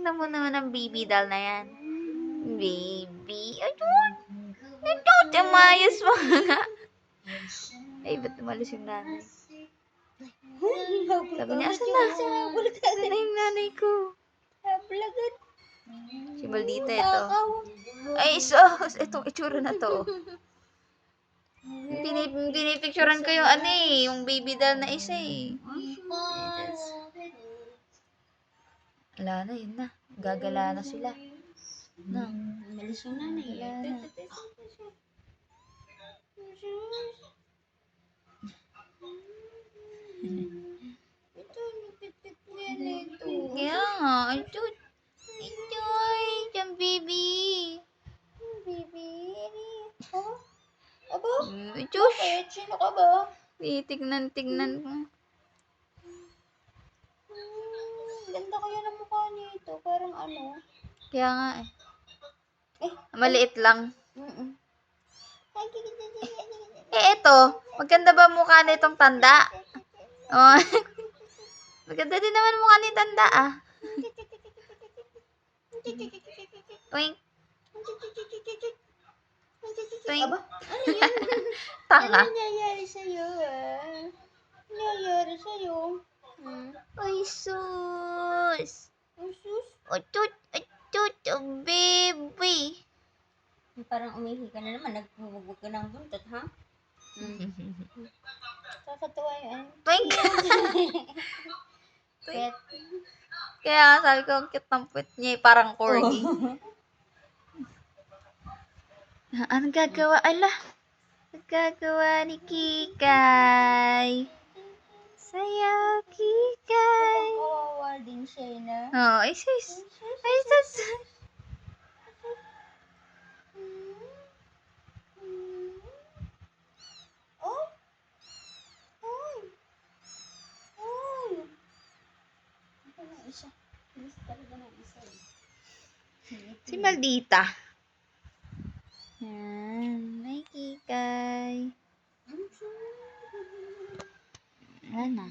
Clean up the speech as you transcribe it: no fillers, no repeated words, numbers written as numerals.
tignan mo naman ang baby doll na yan. Baby. Ayun. Ayun. Umayos mo nga. Ay, ba't umalis yung nanay? Sabi niya, asan na? Asan na yung nanay ko? Si Maldita ito. Ay, so, itong itsura na to. Pinipicturean ko yung ano eh, yung baby doll na isa eh. Wala na, yun na. Gagala na sila. No. Malis yung nanay. Wala na. Ito, nipit-pit mo yan ito. Kaya nga, ito. Ito ay, yung baby. Baby, oh? Aba? Ito. Bakit? Sino ka ba? Tignan ko. Ganda kaya ng mukha nito. Parang ano? Kaya nga eh. Maliit lang. Ay, Eh, ito. Maganda ba mukha nitong tanda? Oh. Maganda din naman mukha ni tanda ah. Twink. Twink. Aba? Ano yan? Tanga. Ano nangyayari sa'yo, ah? Ano nangyayari sa'yo? Ay, sus. Ang sus? Utut, baby. Parang umihi ka na naman. Nagbubugbog ka ng buntot, ha? Kakatawa yan. Twink. Pet. Kaya sabi ko, ang cute ng puwet niya, parang corgi. Anong gagawa? Ala, ang gagawa ni Kikay. Sayaw, Kikay. Mukhang kawawa din siya, na. Oh, ay sus. Ay sus. Oh! Ay! Ay! Ito na isa. Bilis talaga ng isa, eh. Si Maldita. Yan. Ay, Kikay. Wala na.